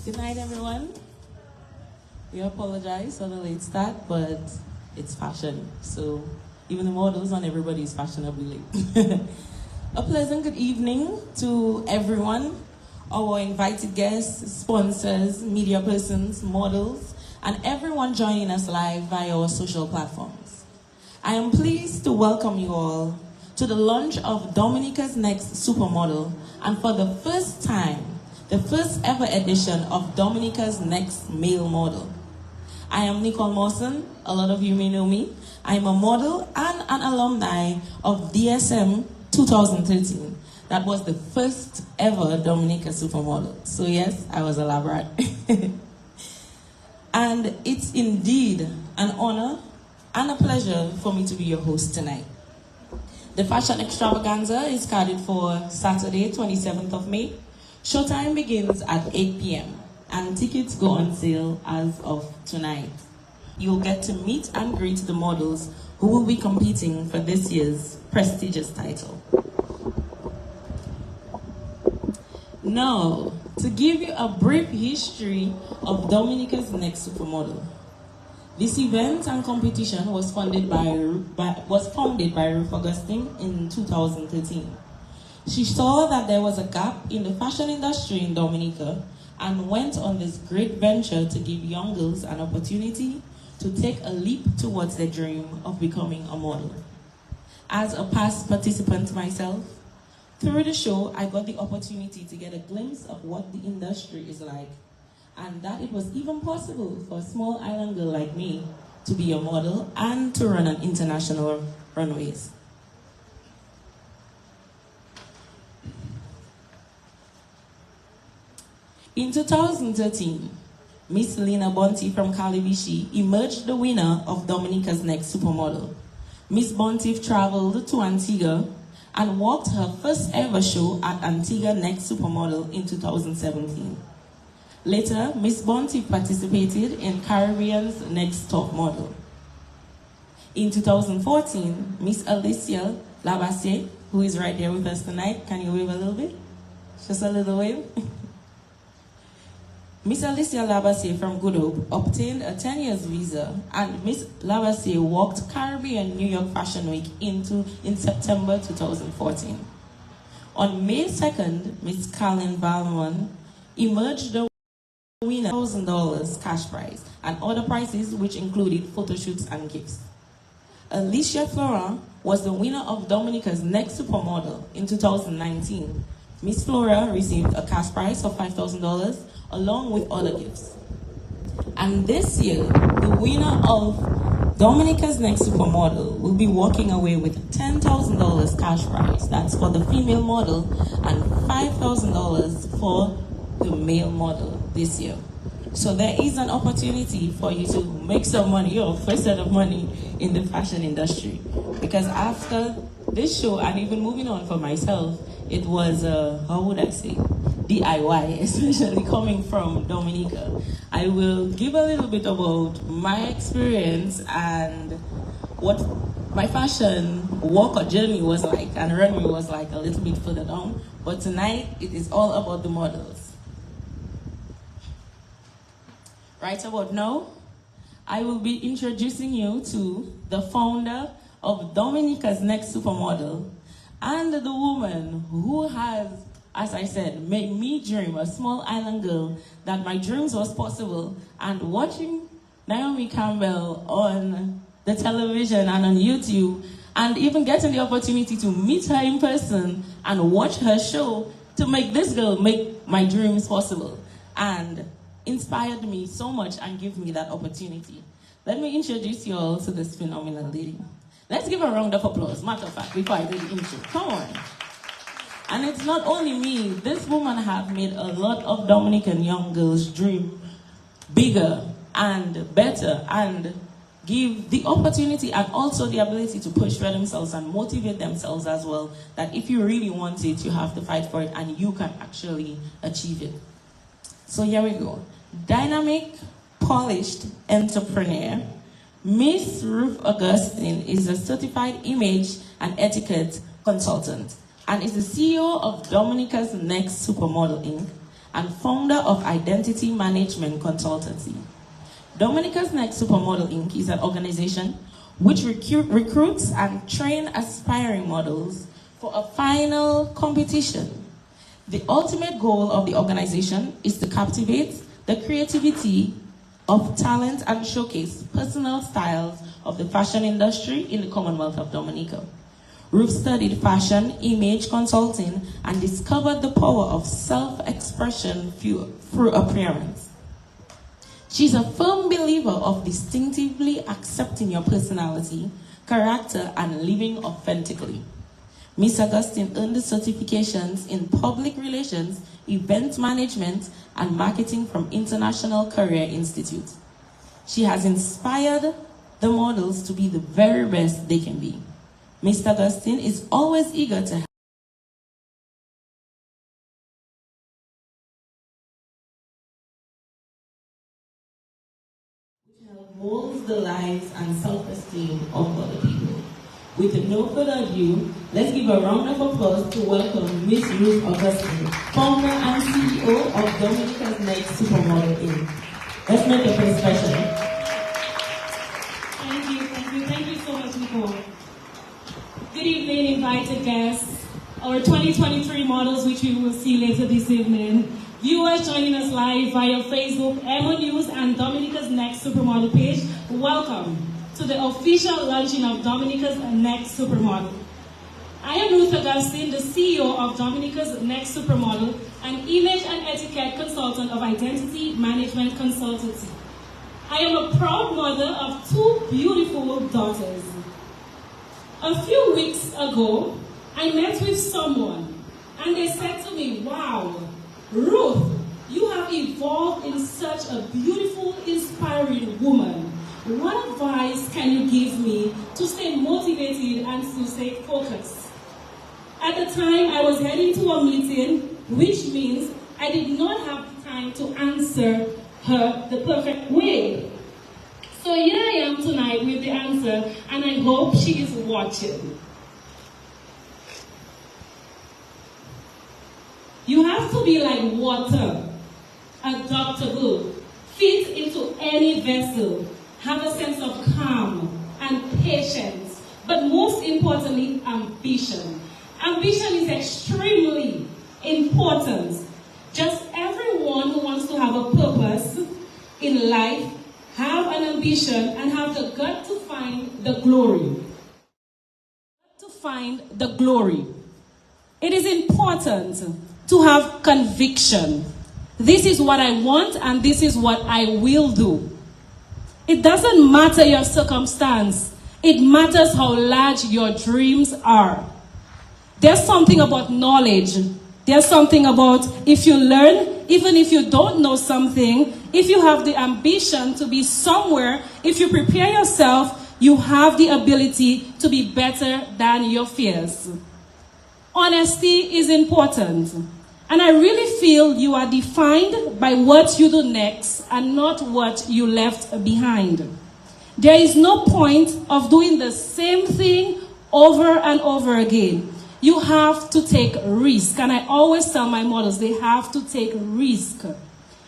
Good night, everyone. We apologize for the late start, but it's fashion. So even the models, not everybody is fashionably late. A pleasant good evening to everyone, our invited guests, sponsors, media persons, models, and everyone joining us live via our social platforms. I am pleased to welcome you all to the launch of Dominica's Next Supermodel, and for the first time, the first ever edition of Dominica's Next Male Model. I am Nicole Mawson. A lot of you may know me. I am a model and an alumni of DSM 2013. That was the first ever Dominica Supermodel. So yes, I was a lab rat. And it's indeed an honor and a pleasure for me to be your host tonight. The fashion extravaganza is scheduled for Saturday, 27th of May. Showtime begins at 8 p.m. and tickets go on sale as of tonight. You'll get to meet and greet the models who will be competing for this year's prestigious title. Now, to give you a brief history of Dominica's Next Supermodel. This event and competition was founded by Ruth Augustine in 2013. She saw that there was a gap in the fashion industry in Dominica and went on this great venture to give young girls an opportunity to take a leap towards their dream of becoming a model. As a past participant myself, through the show, I got the opportunity to get a glimpse of what the industry is like, and that it was even possible for a small island girl like me to be a model and to run on international runways. In 2013, Miss Lena Bonti from Calibishi emerged the winner of Dominica's Next Supermodel. Miss Bonti traveled to Antigua and walked her first ever show at Antigua Next Supermodel in 2017. Later, Miss Bonti participated in Caribbean's Next Top Model. In 2014, Miss Alicia Labassier, who is right there with us tonight, can you wave a little bit? Just a little wave. Miss Alicia Labassier from Good Hope obtained a 10-year visa, and Miss Labassier walked Caribbean New York Fashion Week in September 2014. On May 2nd, Miss Colin Valmon emerged the winner $1,000 cash prize and other prizes which included photo shoots and gifts. Alicia Flora was the winner of Dominica's Next Supermodel in 2019. Miss Flora received a cash prize of $5,000 along with other gifts. And this year, the winner of Dominica's Next Supermodel will be walking away with $10,000 cash prize. That's for the female model, and $5,000 for the male model this year. So there is an opportunity for you to make some money, your first set of money in the fashion industry. Because after this show, and even moving on for myself, it was, how would I say, DIY, especially coming from Dominica. I will give a little bit about my experience and what my fashion walk or journey was like, and runway was like a little bit further down. But tonight, it is all about the models. Right about now, I will be introducing you to the founder of Dominica's Next Supermodel and the woman who has, as I said, made me dream, a small island girl, that my dreams was possible. And watching Naomi Campbell on the television and on YouTube, and even getting the opportunity to meet her in person and watch her show to make this girl make my dreams possible, and inspired me so much and gave me that opportunity. Let me introduce you all to this phenomenal lady. Let's give a round of applause, matter of fact, before I do the intro. Come on. And it's not only me. This woman has made a lot of Dominican young girls dream bigger and better, and give the opportunity and also the ability to push for themselves and motivate themselves as well, that if you really want it, you have to fight for it and you can actually achieve it. So here we go. Dynamic, polished entrepreneur, Miss Ruth Augustine is a certified image and etiquette consultant and is the CEO of Dominica's Next Supermodel Inc. and founder of Identity Management Consultancy. Dominica's Next Supermodel Inc. is an organization which recruits and trains aspiring models for a final competition. The ultimate goal of the organization is to captivate the creativity of talent and showcase personal styles of the fashion industry in the Commonwealth of Dominica. Ruth studied fashion, image consulting, and discovered the power of self-expression through appearance. She's a firm believer of distinctively accepting your personality, character, and living authentically. Miss Augustine earned certifications in public relations, event management, and marketing from International Career Institute. She has inspired the models to be the very best they can be. Miss Augustine is always eager to molds the lives and self-esteem of other people. With no further ado, let's give a round of applause to welcome Miss Ruth Augustine, founder and CEO of Dominica's Next Supermodel Inc. Let's make it very special. Thank you so much, Nicole. Good evening, invited guests, our 2023 models, which we will see later this evening. Viewers joining us live via Facebook, Emo News, and Dominica's Next Supermodel page, welcome to the official launching of Dominica's Next Supermodel. I am Ruth Augustine, the CEO of Dominica's Next Supermodel, an image and etiquette consultant of Identity Management Consultancy. I am a proud mother of two beautiful daughters. A few weeks ago, I met with someone, and they said to me, "Wow, Ruth, you have evolved in such a beautiful, inspiring woman. What advice can you give me to stay motivated and to stay focused?" At the time, I was heading to a meeting, which means I did not have time to answer her the perfect way. So here I am tonight with the answer, and I hope she is watching. You have to be like water, adaptable, fit into any vessel, have a sense of calm and patience, but most importantly, ambition. Ambition is extremely important. Just everyone who wants to have a purpose in life, have an ambition, and have the gut to find the glory. To find the glory. It is important to have conviction. This is what I want and this is what I will do. It doesn't matter your circumstance. It matters how large your dreams are. There's something about knowledge. There's something about if you learn, even if you don't know something, if you have the ambition to be somewhere, if you prepare yourself, you have the ability to be better than your fears. Honesty is important. And I really feel you are defined by what you do next and not what you left behind. There is no point of doing the same thing over and over again. You have to take risk. And I always tell my models, they have to take risk.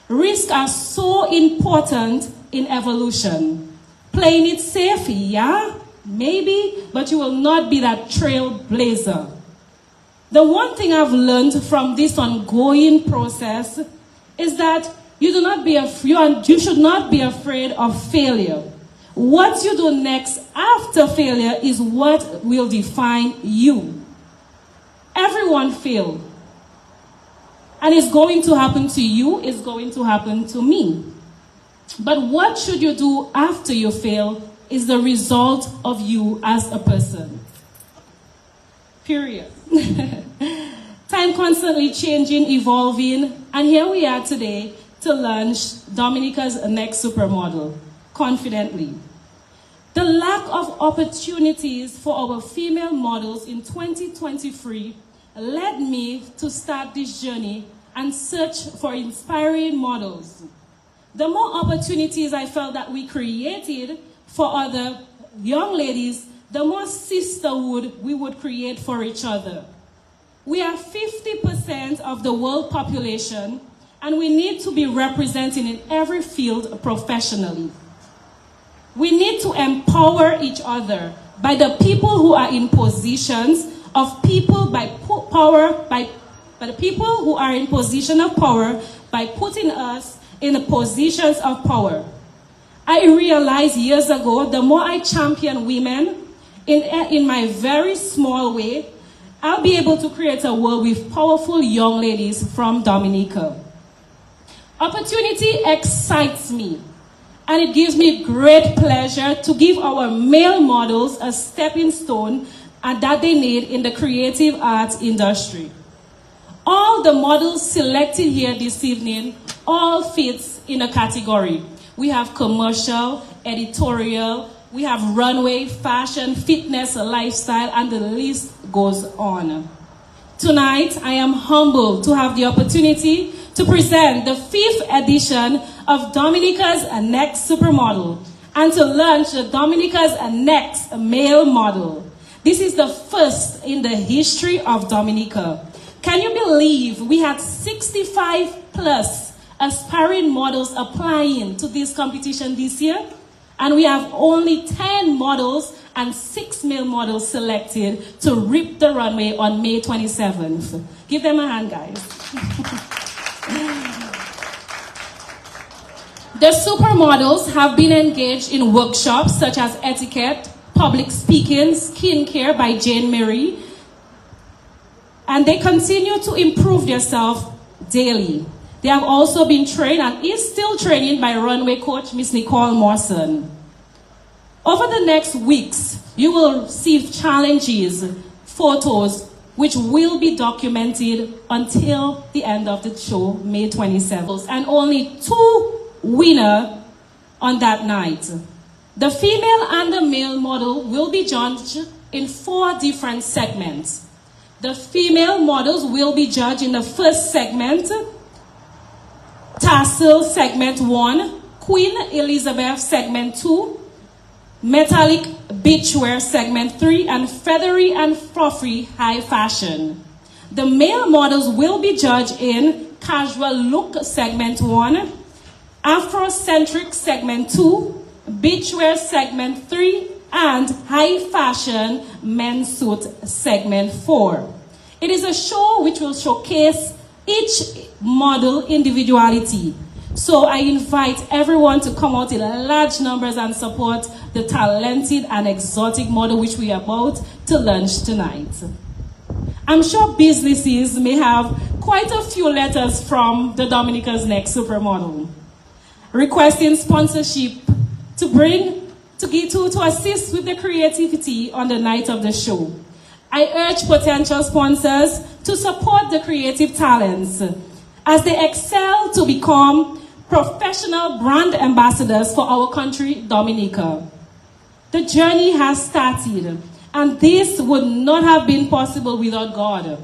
Risks are so important in evolution. Playing it safe, yeah, maybe, but you will not be that trailblazer. The one thing I've learned from this ongoing process is that you should not be afraid of failure. What you do next after failure is what will define you. Everyone failed. And it's going to happen to you, it's going to happen to me. But what should you do after you fail is the result of you as a person. Period. Time constantly changing, evolving, and here we are today to launch Dominica's next supermodel, confidently. The lack of opportunities for our female models in 2023 led me to start this journey and search for inspiring models. The more opportunities I felt that we created for other young ladies, the more sisterhood we would create for each other. We are 50% of the world population, and we need to be represented in every field professionally. We need to empower each other by the people who are in positions of people by the people who are in position of power by putting us in the positions of power. I realized years ago, the more I champion women in my very small way, I'll be able to create a world with powerful young ladies from Dominica. Opportunity excites me, and it gives me great pleasure to give our male models a stepping stone that they need in the creative arts industry. All the models selected here this evening all fits in a category. We have commercial, editorial, we have runway, fashion, fitness, lifestyle, and the list goes on. Tonight, I am humbled to have the opportunity to present the 5th edition of Dominica's Next Supermodel and to launch the Dominica's Next Male Model. This is the first in the history of Dominica. Can you believe we had 65 plus aspiring models applying to this competition this year? And we have only 10 models and 6 male models selected to rip the runway on May 27th. Give them a hand, guys. The supermodels have been engaged in workshops such as etiquette, public speaking, skincare by Jane Mary, and they continue to improve themselves daily. They have also been trained and is still training by runway coach Miss Nicole Morrison. Over the next weeks, you will receive challenges, photos, which will be documented until the end of the show, May 27th. And only 2 winners on that night. The female and the male model will be judged in 4 different segments. The female models will be judged in the first segment, Tassel segment 1, Queen Elizabeth segment 2, Metallic beachwear segment 3, and feathery and fluffy high fashion. The male models will be judged in casual look segment 1, Afrocentric segment 2, beachwear segment 3, and high fashion men's suit segment 4. It is a show which will showcase each model individuality. So I invite everyone to come out in large numbers and support the talented and exotic model which we are about to launch tonight. I'm sure businesses may have quite a few letters from the Dominica's Next Supermodel requesting sponsorship to assist with the creativity on the night of the show. I urge potential sponsors to support the creative talents as they excel to become professional brand ambassadors for our country, Dominica. The journey has started, and this would not have been possible without God.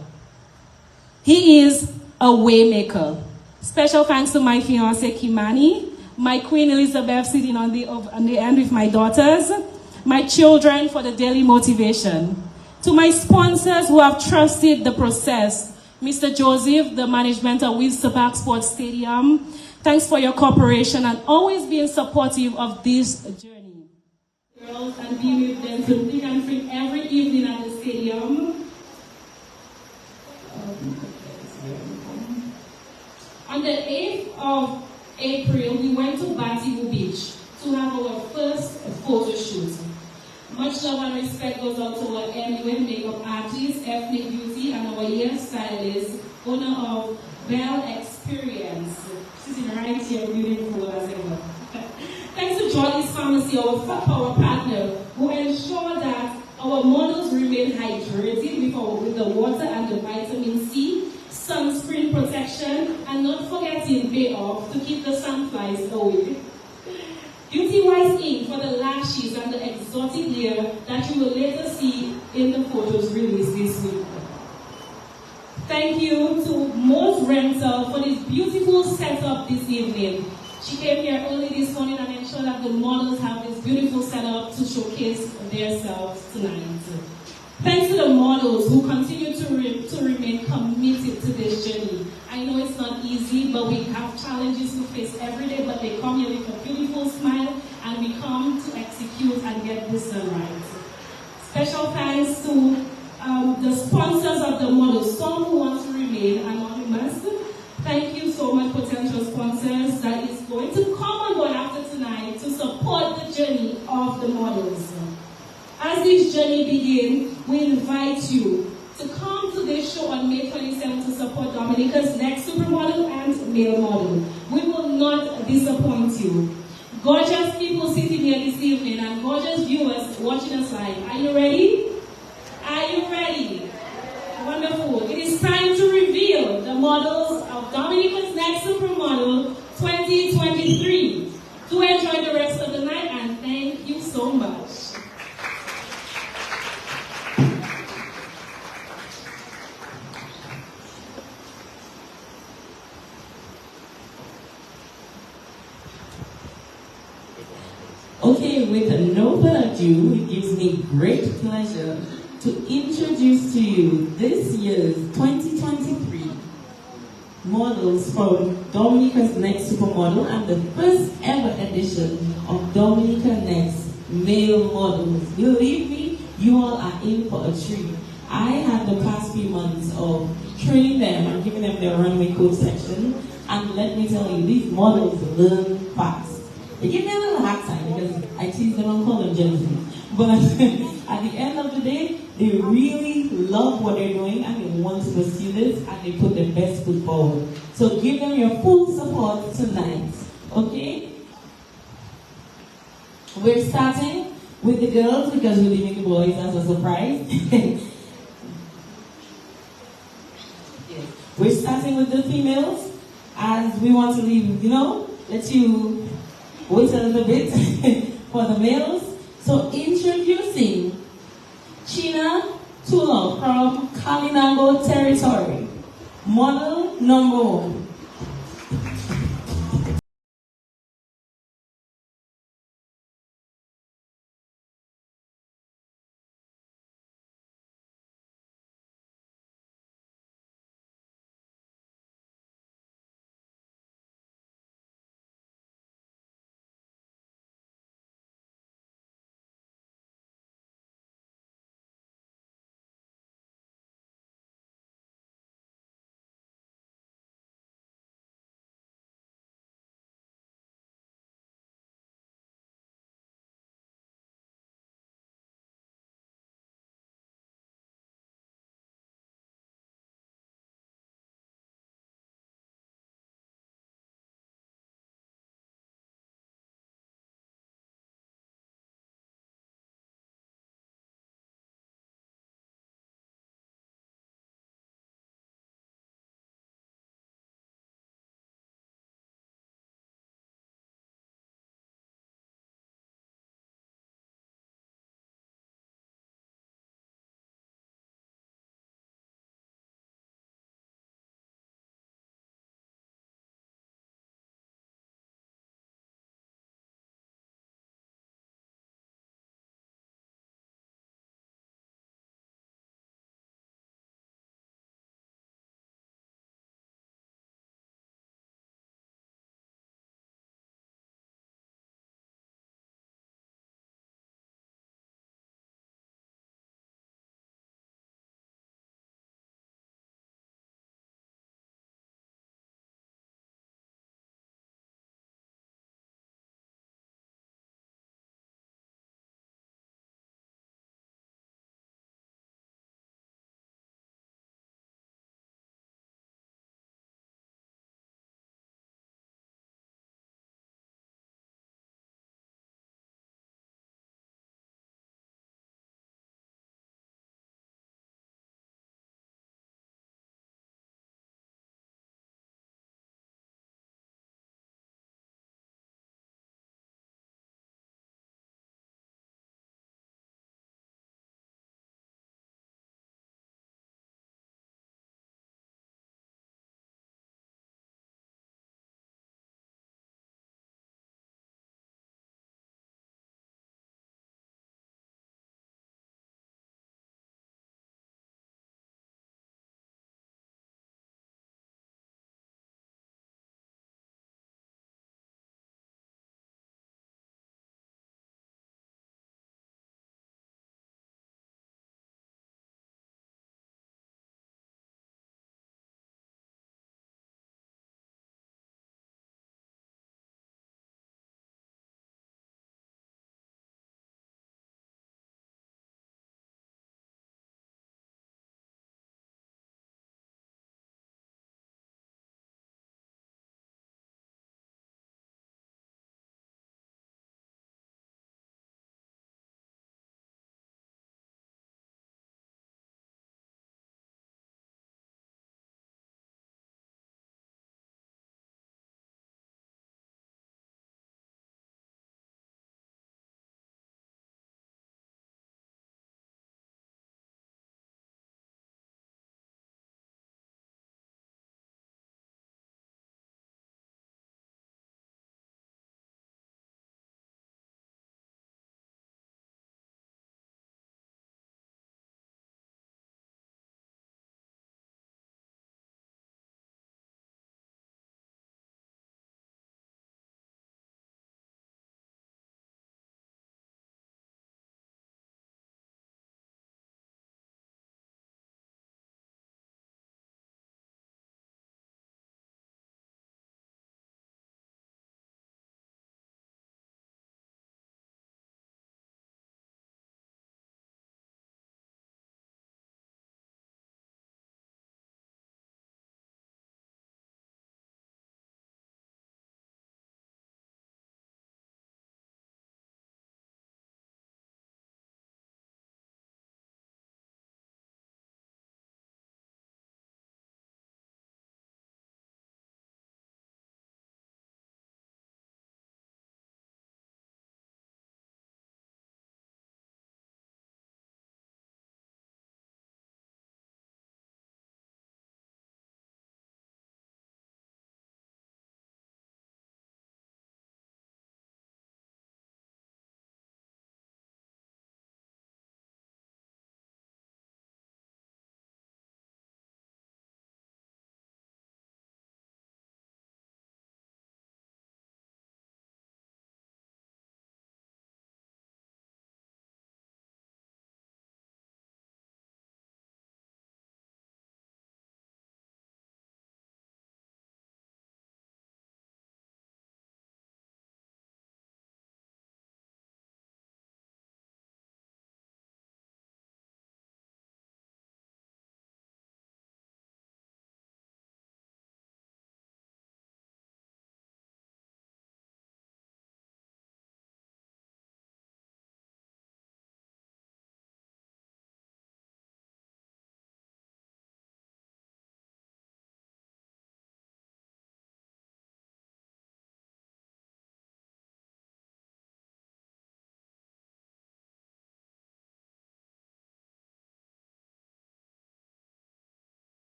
He is a way maker. Special thanks to my fiancé, Kimani, my Queen Elizabeth sitting on the end with my daughters, my children for the daily motivation. To my sponsors who have trusted the process, Mr. Joseph, the management of Windsor Park Sports Stadium, thanks for your cooperation and always being supportive of this journey. Girls and be with them to think and drink every evening at the stadium. On the 8th of April, we went to Batibu Beach to have our first photo shoot. Much love and respect goes out to our MUN makeup artist, ethnic beauty, and our hairstylist, owner of Bell Experience. She's in right here, beautiful as ever. Thanks to Jolly's Pharmacy, our partner, who ensure that our models remain hydrated with the water and the vitamin C, sunscreen protection, and not forgetting Bay Off to keep the sunflies away. Beauty Wise Ink for the lashes and the exotic hair that you will later see in the photos released this week. Thank you to Mo's Rental for this beautiful setup this evening. She came here early this morning and ensured that the models have this beautiful setup to showcase themselves tonight. Thanks to the models who continue to remain committed to this journey. I know it's not easy, but we have challenges to face every day, but they come here with a beautiful smile, and we come to execute and get this done right. Special thanks to the sponsors of the models, some who want to remain anonymous. Thank you so much, potential sponsors that is going to come on board after tonight to support the journey of the models. As this journey begins, we invite you to come to this show on May 27 to support Dominica's next supermodel and male model. We will not disappoint you. Gorgeous people sitting here this evening and gorgeous viewers watching us live. Are you ready? Are you ready? Wonderful. It is time to reveal the models of Dominica's next supermodel 2023. Do enjoy the rest of the night and thank you so much. Okay, with no further ado, it gives me great pleasure to introduce to you this year's 2023 models from Dominica's Next Supermodel and the first ever edition of Dominica Next Male Models. Believe me, you all are in for a treat. I had the past few months of training them and giving them their runway code section, and let me tell you, these models learn fast. They give me a little hard time because I tease them and call them jealousy. But at the end of the day, they really love what they're doing and they want to pursue this and they put their best foot forward. So give them your full support tonight, okay? We're starting with the girls because we're leaving the boys as a surprise. We're starting with the females as we want to leave, let you wait a little bit for the males. So introducing China Tula from Kalinango territory, model number 1.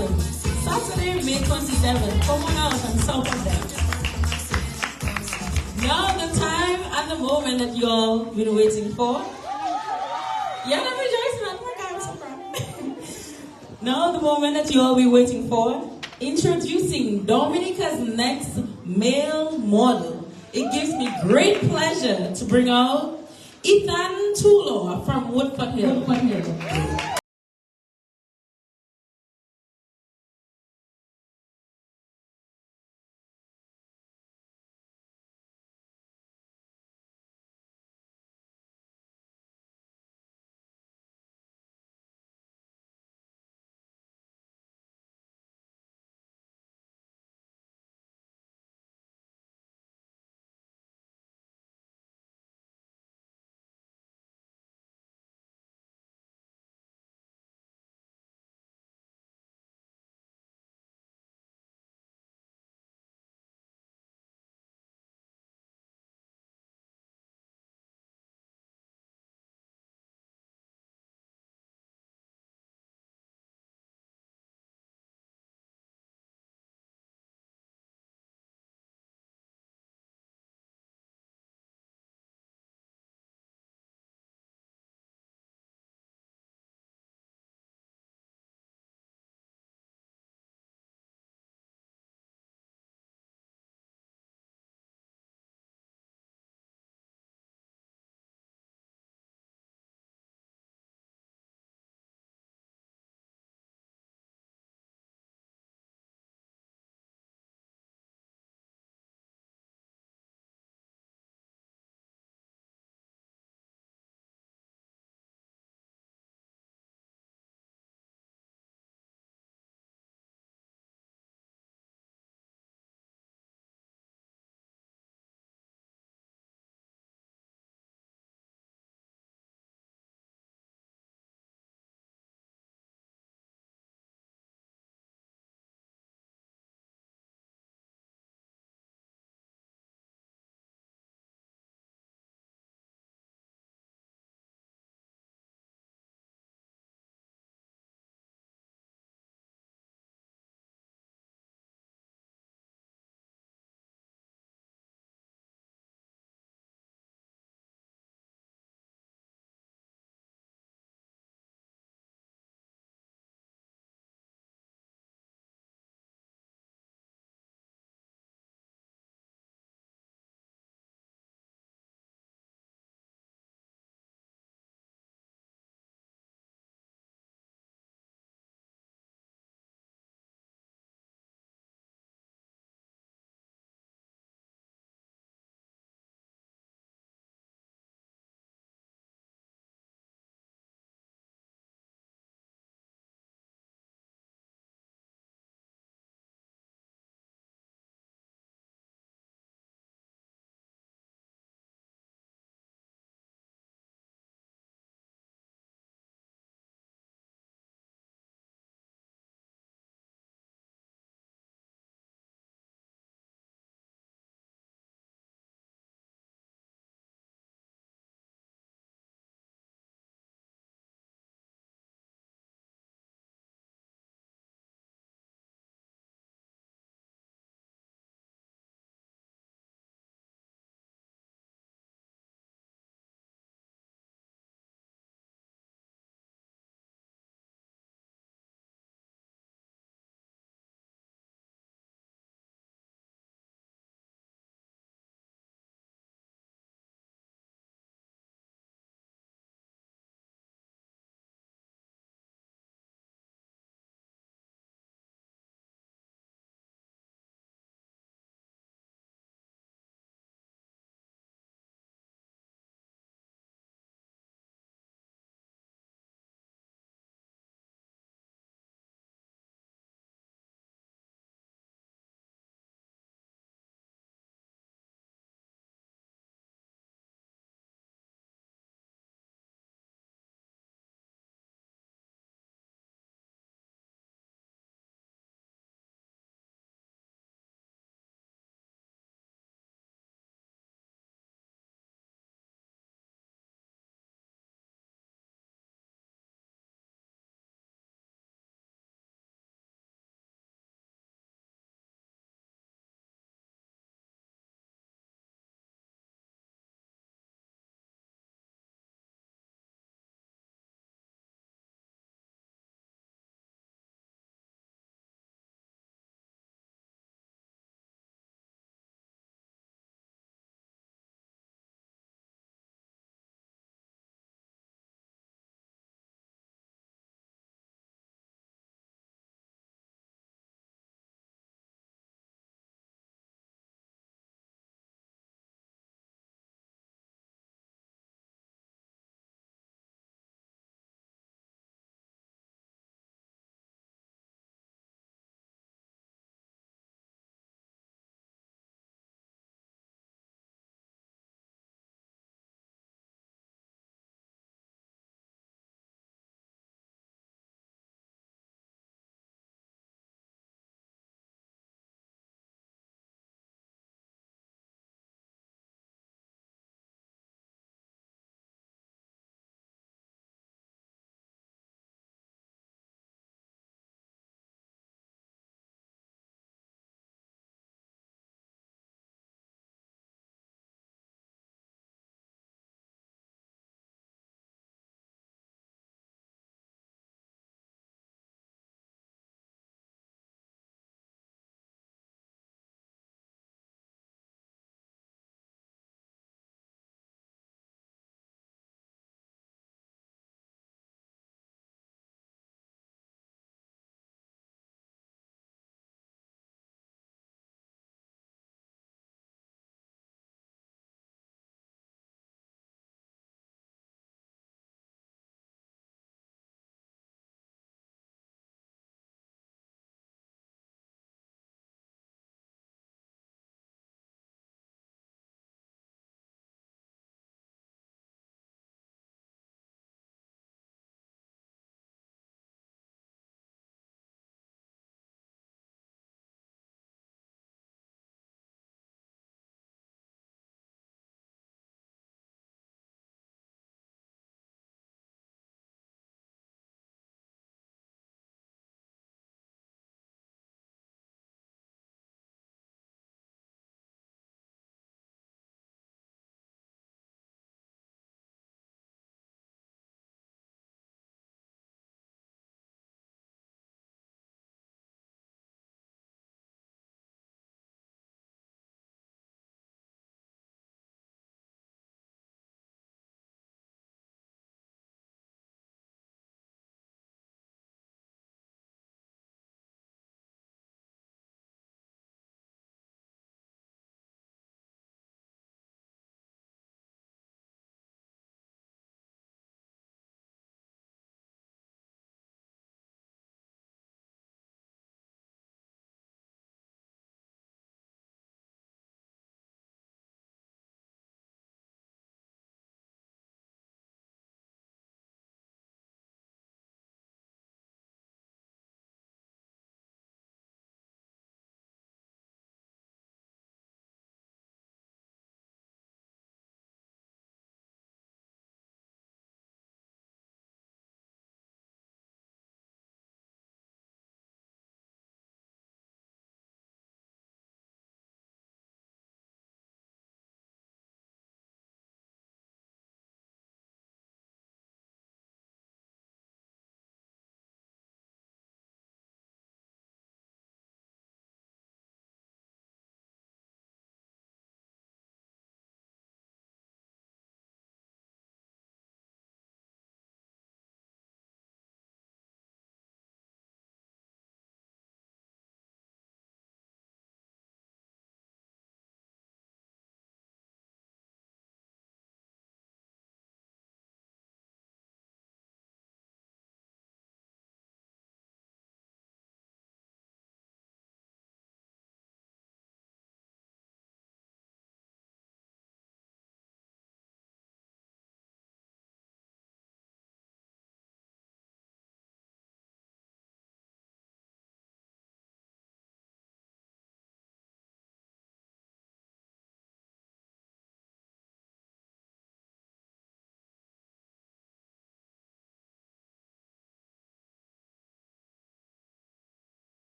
27th. Saturday, May 27th. Come on out and support them. Now the time and the moment that you all been waiting for. Yeah, I'm rejoicing at my camera. Now the moment that you all be waiting for. Introducing Dominica's next male model. It gives me great pleasure to bring out Ethan Tulo from Woodford Hill.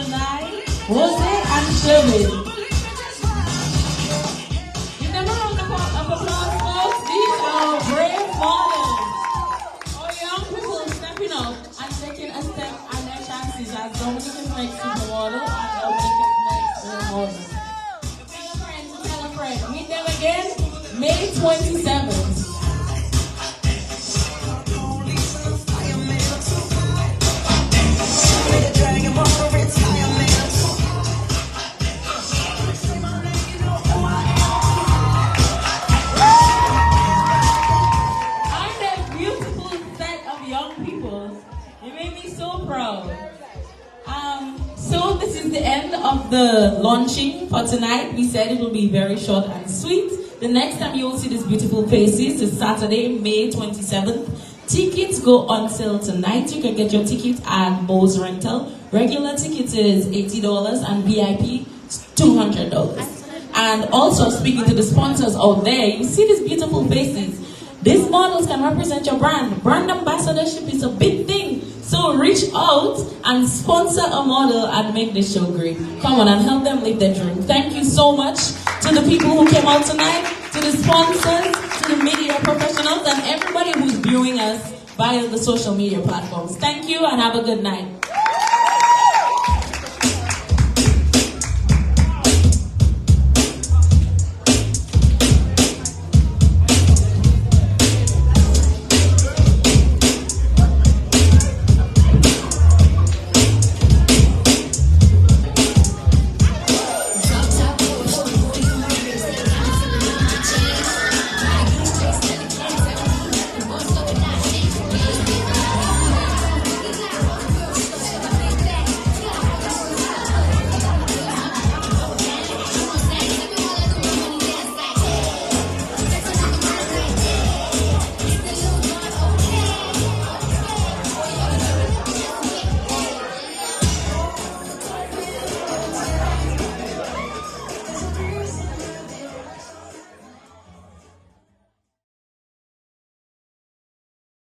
Adonai, Jose, and Sherwin. Give them a round of applause, folks. These are brave models. Our young people stepping up and taking a step on their chances as Dominica's next supermodel and Dominica's next role model. Tell a friend. Meet them again, May 27th. So this is the end of the launching for tonight. We said it will be very short and sweet. The next time you will see these beautiful faces is Saturday, May 27th. Tickets go on sale tonight. You can get your ticket at Mo's Rental. Regular ticket is $80 and VIP $200. And also speaking to the sponsors out there, you see these beautiful faces. These models can represent your brand. Brand ambassadorship is a big thing. So reach out and sponsor a model and make this show great. Come on and help them live their dream. Thank you so much to the people who came out tonight, to the sponsors, to the media professionals, and everybody who's viewing us via the social media platforms. Thank you and have a good night.